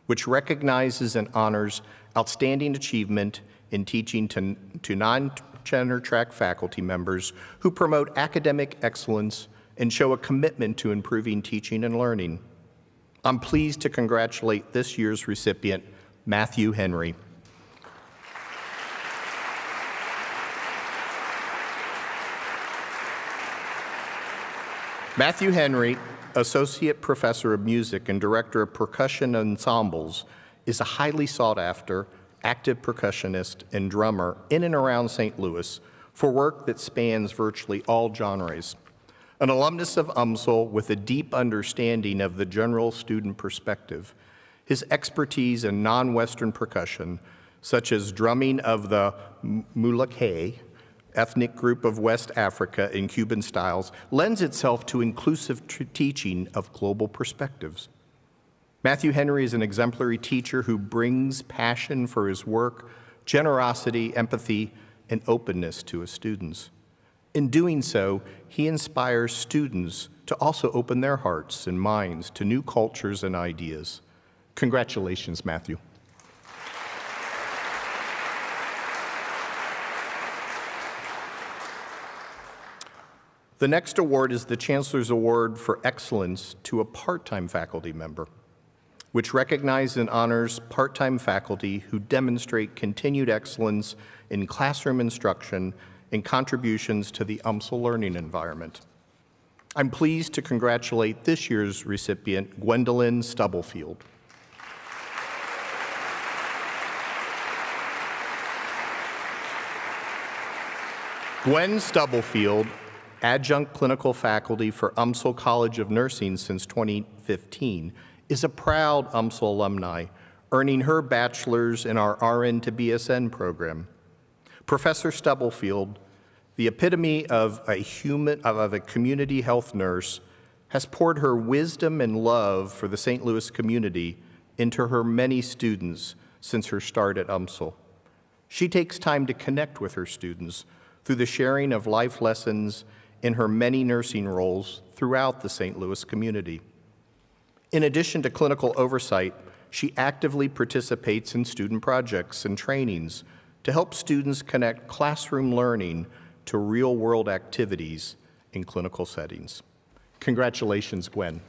which recognizes and honors outstanding achievement in teaching to non-tenure track faculty members who promote academic excellence and show a commitment to improving teaching and learning. I'm pleased to congratulate this year's recipient, Matthew Henry. Matthew Henry, Associate Professor of Music and Director of Percussion Ensembles, is a highly sought-after, active percussionist and drummer in and around St. Louis for work that spans virtually all genres. An alumnus of UMSL with a deep understanding of the general student perspective, his expertise in non-Western percussion, such as drumming of the Mulaké, ethnic group of West Africa in Cuban styles, lends itself to inclusive teaching of global perspectives. Matthew Henry is an exemplary teacher who brings passion for his work, generosity, empathy, and openness to his students. In doing so, he inspires students to also open their hearts and minds to new cultures and ideas. Congratulations, Matthew. The next award is the Chancellor's Award for Excellence to a part-time faculty member, which recognizes and honors part-time faculty who demonstrate continued excellence in classroom instruction and contributions to the UMSL learning environment. I'm pleased to congratulate this year's recipient, Gwendolyn Stubblefield. Gwen Stubblefield, adjunct clinical faculty for UMSL College of Nursing since 2015, is a proud UMSL alumni, earning her bachelor's in our RN to BSN program. Professor Stubblefield, the epitome of a community health nurse, has poured her wisdom and love for the St. Louis community into her many students since her start at UMSL. She takes time to connect with her students through the sharing of life lessons in her many nursing roles throughout the St. Louis community. In addition to clinical oversight, she actively participates in student projects and trainings to help students connect classroom learning to real-world activities in clinical settings. Congratulations, Gwen.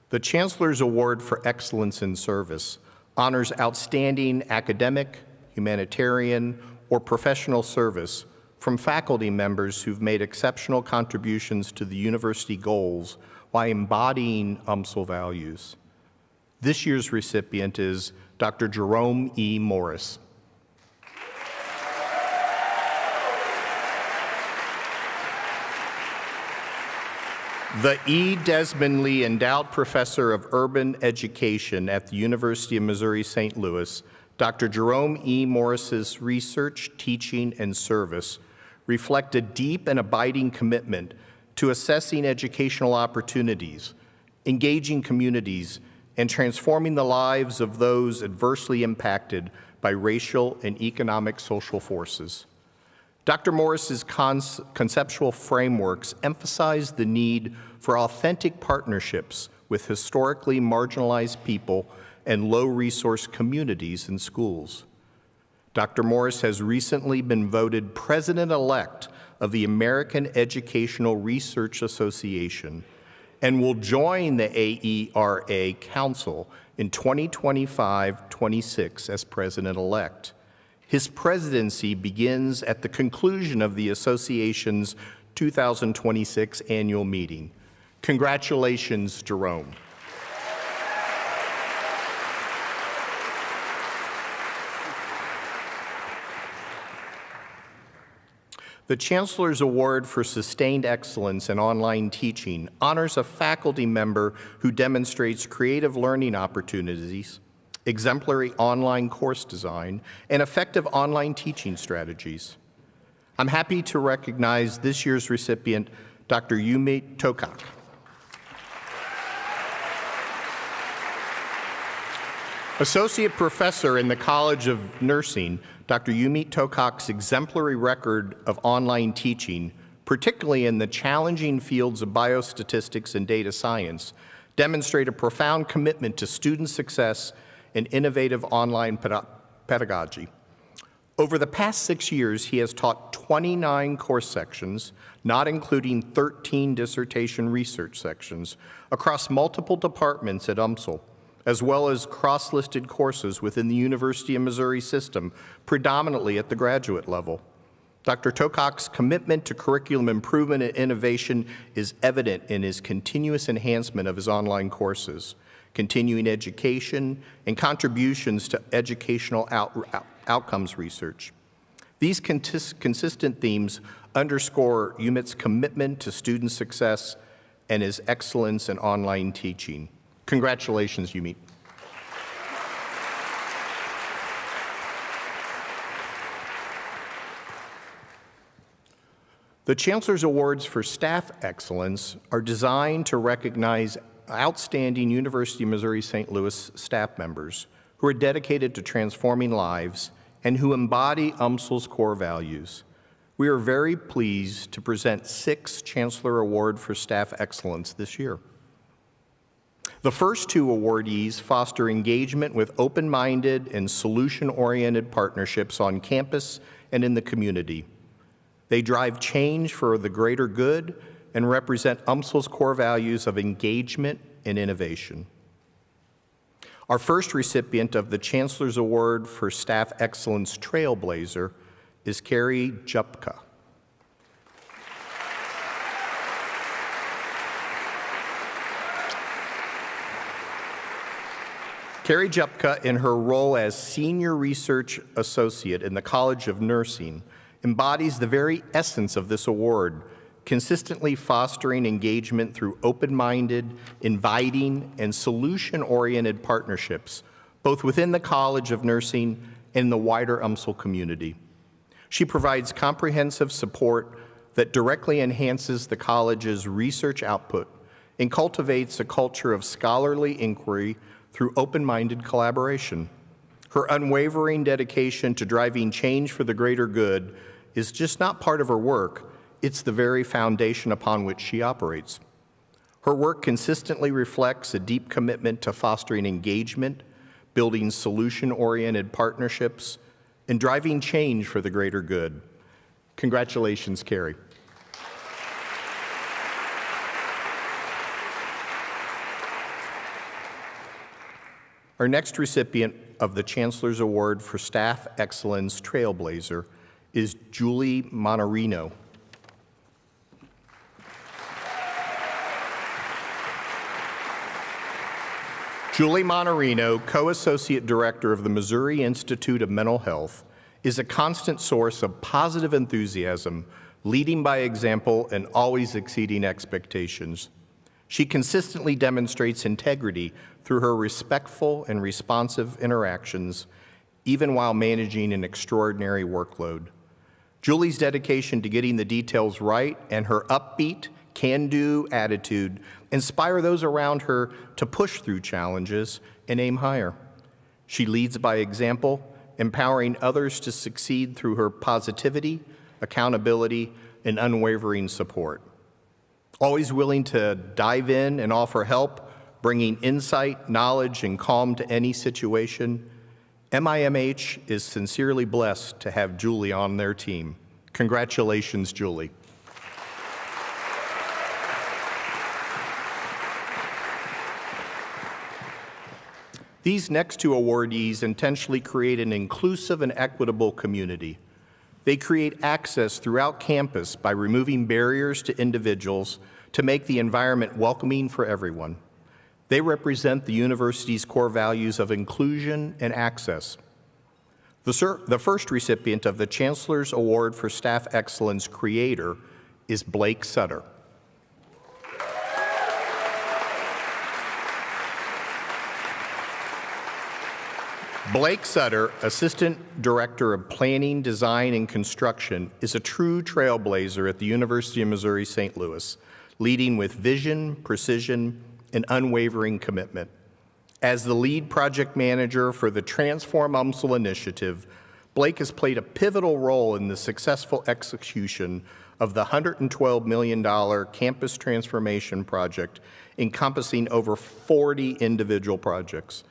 The Chancellor's Award for Excellence in Service honors outstanding academic, humanitarian, or professional service from faculty members who've made exceptional contributions to the university goals while embodying UMSL values. This year's recipient is Dr. Jerome E. Morris. The E. Desmond Lee Endowed Professor of Urban Education at the University of Missouri St. Louis, Dr. Jerome E. Morris's research, teaching, and service reflect a deep and abiding commitment to assessing educational opportunities, engaging communities, and transforming the lives of those adversely impacted by racial and economic social forces. Dr. Morris's conceptual frameworks emphasize the need for authentic partnerships with historically marginalized people and low-resource communities and schools. Dr. Morris has recently been voted president-elect of the American Educational Research Association and will join the AERA Council in 2025-26 as president-elect. His presidency begins at the conclusion of the association's 2026 annual meeting. Congratulations, Jerome. The Chancellor's Award for Sustained Excellence in Online Teaching honors a faculty member who demonstrates creative learning opportunities, exemplary online course design, and effective online teaching strategies. I'm happy to recognize this year's recipient, Dr. Yumi Tokak. Associate Professor in the College of Nursing, Dr. Yumi Tokak's exemplary record of online teaching, particularly in the challenging fields of biostatistics and data science, demonstrate a profound commitment to student success and innovative online pedagogy. Over the past 6 years, he has taught 29 course sections, not including 13 dissertation research sections, across multiple departments at UMSL, as well as cross-listed courses within the University of Missouri system, predominantly at the graduate level. Dr. Tokok's commitment to curriculum improvement and innovation is evident in his continuous enhancement of his online courses, continuing education, and contributions to educational outcomes research. These consistent themes underscore UMIT's commitment to student success and his excellence in online teaching. Congratulations, UMIT. The Chancellor's Awards for Staff Excellence are designed to recognize outstanding University of Missouri St. Louis staff members who are dedicated to transforming lives and who embody UMSL's core values. We are very pleased to present 6 Chancellor Award for Staff Excellence this year. The first 2 awardees foster engagement with open-minded and solution-oriented partnerships on campus and in the community. They drive change for the greater good and represent UMSL's core values of engagement and innovation. Our first recipient of the Chancellor's Award for Staff Excellence Trailblazer is Carrie Jupka. Carrie Jupka, in her role as Senior Research Associate in the College of Nursing, embodies the very essence of this award, consistently fostering engagement through open-minded, inviting, and solution-oriented partnerships, both within the College of Nursing and the wider UMSL community. She provides comprehensive support that directly enhances the college's research output and cultivates a culture of scholarly inquiry through open-minded collaboration. Her unwavering dedication to driving change for the greater good is just not part of her work, it's the very foundation upon which she operates. Her work consistently reflects a deep commitment to fostering engagement, building solution-oriented partnerships, and driving change for the greater good. Congratulations, Carrie. Our next recipient of the Chancellor's Award for Staff Excellence Trailblazer is Julie Monarino. Julie Monarino, Co-Associate Director of the Missouri Institute of Mental Health, is a constant source of positive enthusiasm, leading by example and always exceeding expectations. She consistently demonstrates integrity through her respectful and responsive interactions, even while managing an extraordinary workload. Julie's dedication to getting the details right and her upbeat, can-do attitude inspire those around her to push through challenges and aim higher. She leads by example, empowering others to succeed through her positivity, accountability, and unwavering support. Always willing to dive in and offer help, bringing insight, knowledge, and calm to any situation, MIMH is sincerely blessed to have Julie on their team. Congratulations, Julie. These next 2 awardees intentionally create an inclusive and equitable community. They create access throughout campus by removing barriers to individuals to make the environment welcoming for everyone. They represent the university's core values of inclusion and access. The first recipient of the Chancellor's Award for Staff Excellence Creator is Blake Sutter. Blake Sutter, Assistant Director of Planning, Design, and Construction, is a true trailblazer at the University of Missouri St. Louis, leading with vision, precision, and unwavering commitment. As the lead project manager for the Transform UMSL initiative, Blake has played a pivotal role in the successful execution of the $112 million campus transformation project encompassing over 40 individual projects.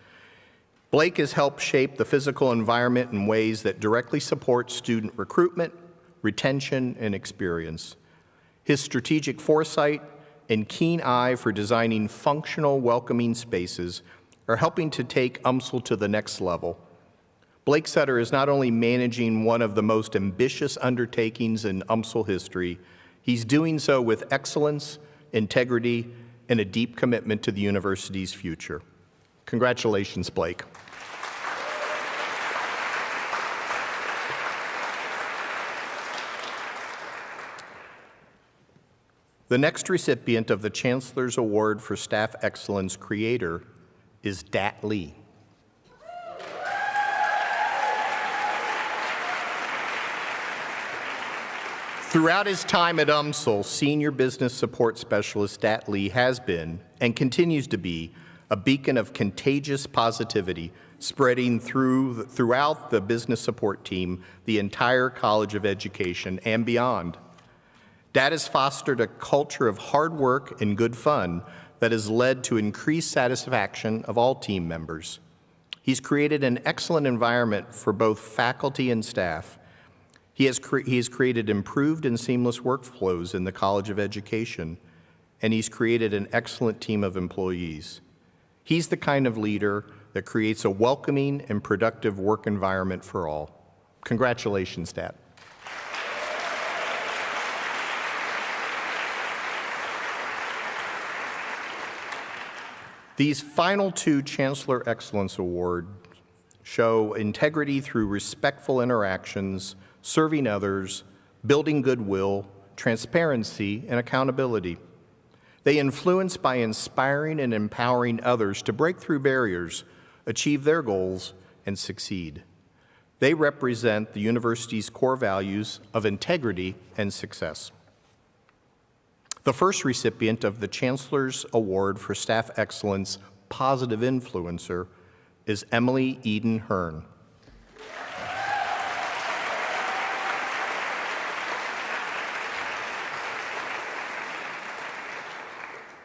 Blake has helped shape the physical environment in ways that directly support student recruitment, retention, and experience. His strategic foresight and keen eye for designing functional, welcoming spaces are helping to take UMSL to the next level. Blake Sutter is not only managing one of the most ambitious undertakings in UMSL history, he's doing so with excellence, integrity, and a deep commitment to the university's future. Congratulations, Blake. The next recipient of the Chancellor's Award for Staff Excellence Creator is Dat Lee. Throughout his time at UMSL, Senior Business Support Specialist Dat Lee has been, and continues to be, a beacon of contagious positivity spreading throughout the business support team, the entire College of Education, and beyond. Dat has fostered a culture of hard work and good fun that has led to increased satisfaction of all team members. He's created an excellent environment for both faculty and staff. He has created improved and seamless workflows in the College of Education, and he's created an excellent team of employees. He's the kind of leader that creates a welcoming and productive work environment for all. Congratulations, Dat. These final two Chancellor Excellence Awards show integrity through respectful interactions, serving others, building goodwill, transparency, and accountability. They influence by inspiring and empowering others to break through barriers, achieve their goals, and succeed. They represent the university's core values of integrity and success. The first recipient of the Chancellor's Award for Staff Excellence Positive Influencer is Emily Eden Hearn.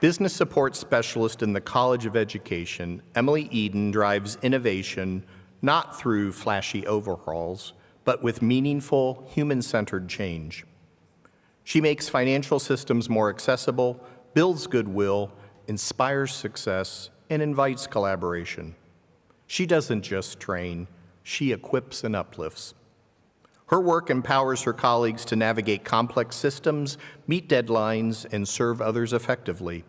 Business Support Specialist in the College of Education, Emily Eden drives innovation not through flashy overhauls, but with meaningful, human-centered change. She makes financial systems more accessible, builds goodwill, inspires success, and invites collaboration. She doesn't just train, she equips and uplifts. Her work empowers her colleagues to navigate complex systems, meet deadlines, and serve others effectively.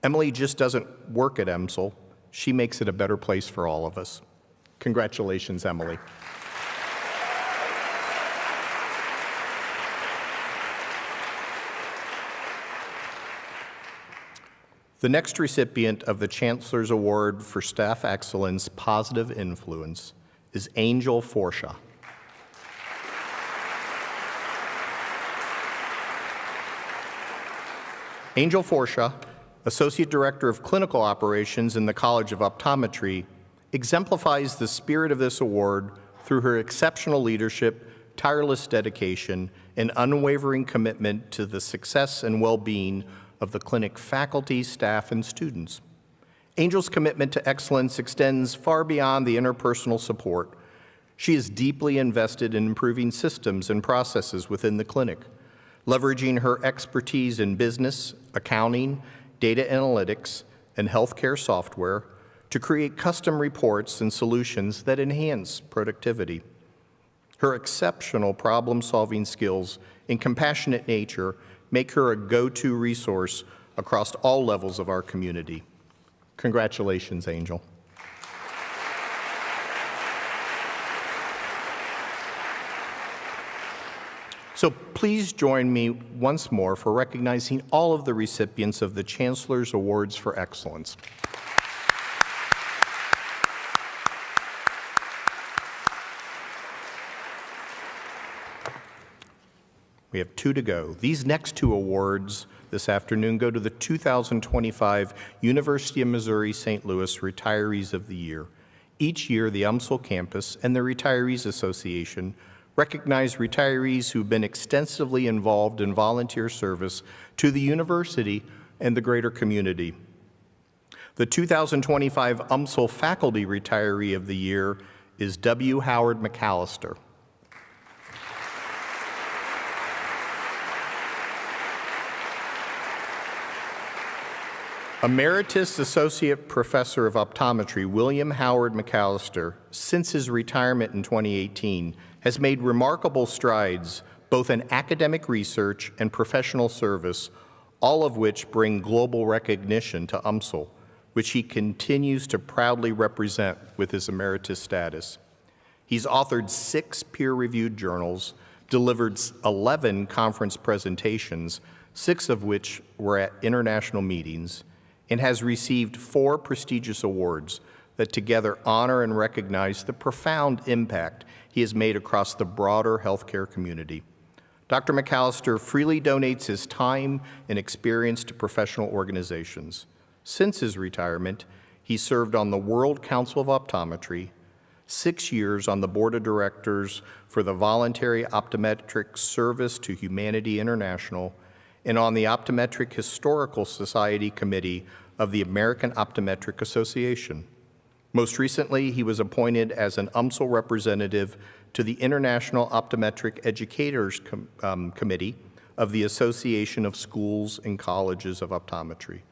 Emily just doesn't work at UMSL, she makes it a better place for all of us. Congratulations, Emily. The next recipient of the Chancellor's Award for Staff Excellence Positive Influence is Angel Forshaw. Angel Forshaw, Associate Director of Clinical Operations in the College of Optometry, exemplifies the spirit of this award through her exceptional leadership, tireless dedication, and unwavering commitment to the success and well-being of the clinic faculty, staff, and students. Angel's commitment to excellence extends far beyond the interpersonal support. She is deeply invested in improving systems and processes within the clinic, leveraging her expertise in business, accounting, data analytics, and healthcare software to create custom reports and solutions that enhance productivity. Her exceptional problem-solving skills and compassionate nature make her a go-to resource across all levels of our community. Congratulations, Angel. So please join me once more for recognizing all of the recipients of the Chancellor's Awards for Excellence. We have two to go. These next two awards this afternoon go to the 2025 University of Missouri St. Louis Retirees of the Year. Each year, the UMSL campus and the Retirees Association recognize retirees who've been extensively involved in volunteer service to the university and the greater community. The 2025 UMSL Faculty Retiree of the Year is W. Howard McAllister. Emeritus Associate Professor of Optometry William Howard McAllister, since his retirement in 2018, has made remarkable strides both in academic research and professional service, all of which bring global recognition to UMSL, which he continues to proudly represent with his emeritus status. He's authored 6 peer-reviewed journals, delivered 11 conference presentations, 6 of which were at international meetings, and has received 4 prestigious awards that together honor and recognize the profound impact he has made across the broader healthcare community. Dr. McAllister freely donates his time and experience to professional organizations. Since his retirement, he served on the World Council of Optometry, 6 years on the board of directors for the Voluntary Optometric Service to Humanity International, and on the Optometric Historical Society Committee of the American Optometric Association. Most recently, he was appointed as an UMSL representative to the International Optometric Educators Committee of the Association of Schools and Colleges of Optometry.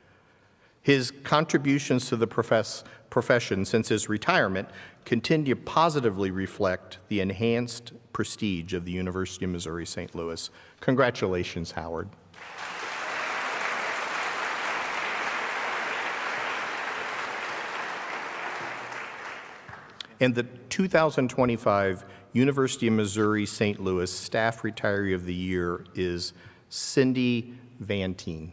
His contributions to the profession since his retirement continue to positively reflect the enhanced prestige of the University of Missouri St. Louis. Congratulations, Howard. And the 2025 University of Missouri St. Louis Staff Retiree of the Year is Cindy Vantine.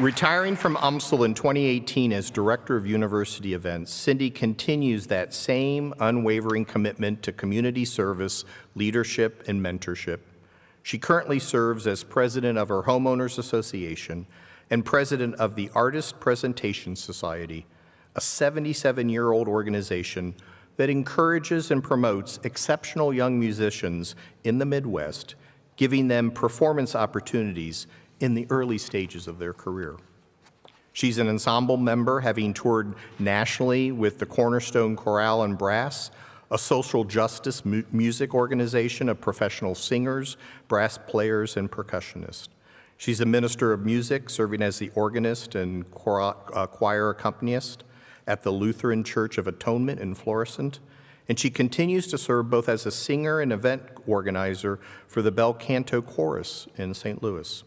Retiring from UMSL in 2018 as Director of University Events, Cindy continues that same unwavering commitment to community service, leadership, and mentorship. She currently serves as president of her Homeowners Association and president of the Artist Presentation Society, a 77-year-old organization that encourages and promotes exceptional young musicians in the Midwest, giving them performance opportunities in the early stages of their career. She's an ensemble member, having toured nationally with the Cornerstone Chorale and Brass, a social justice music organization of professional singers, brass players, and percussionists. She's a minister of music, serving as the organist and choir accompanist at the Lutheran Church of Atonement in Florissant, and she continues to serve both as a singer and event organizer for the Bel Canto Chorus in St. Louis.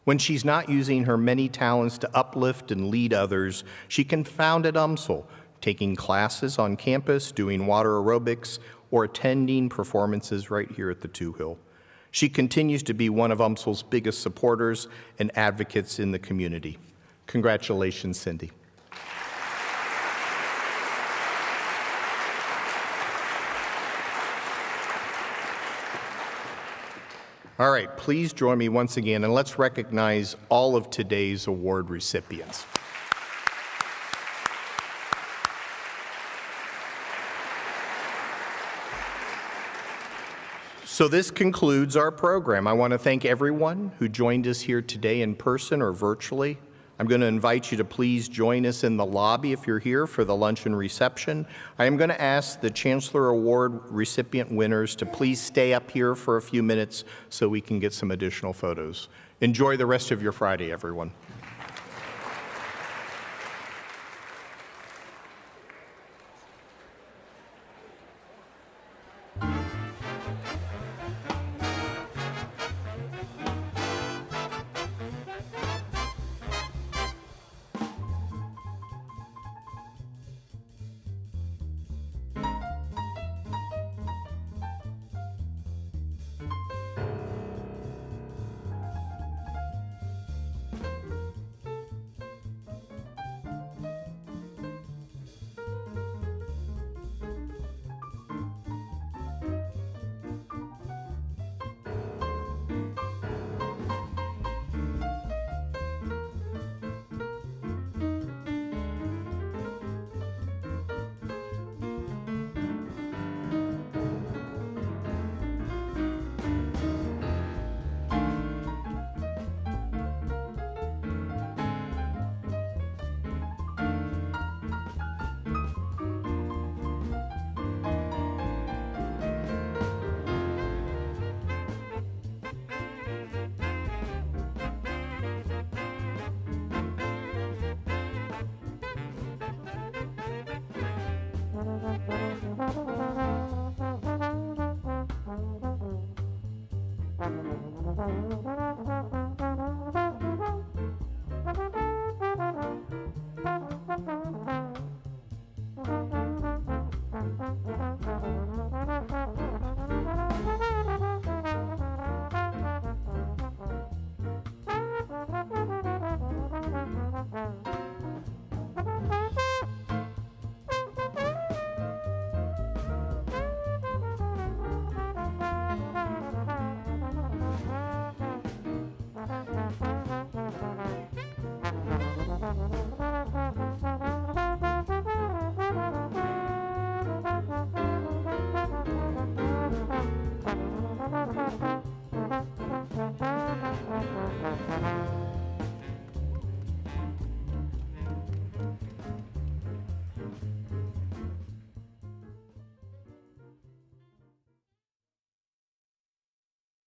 When she's not using her many talents to uplift and lead others, she can found at UMSL, taking classes on campus, doing water aerobics, or attending performances right here at the Two Hill. She continues to be one of UMSL's biggest supporters and advocates in the community. Congratulations, Cindy. All right, please join me once again, and let's recognize all of today's award recipients. So this concludes our program. I want to thank everyone who joined us here today in person or virtually. I'm going to invite you to please join us in the lobby if you're here for the luncheon reception. I am going to ask the Chancellor Award recipient winners to please stay up here for a few minutes so we can get some additional photos. Enjoy the rest of your Friday, everyone.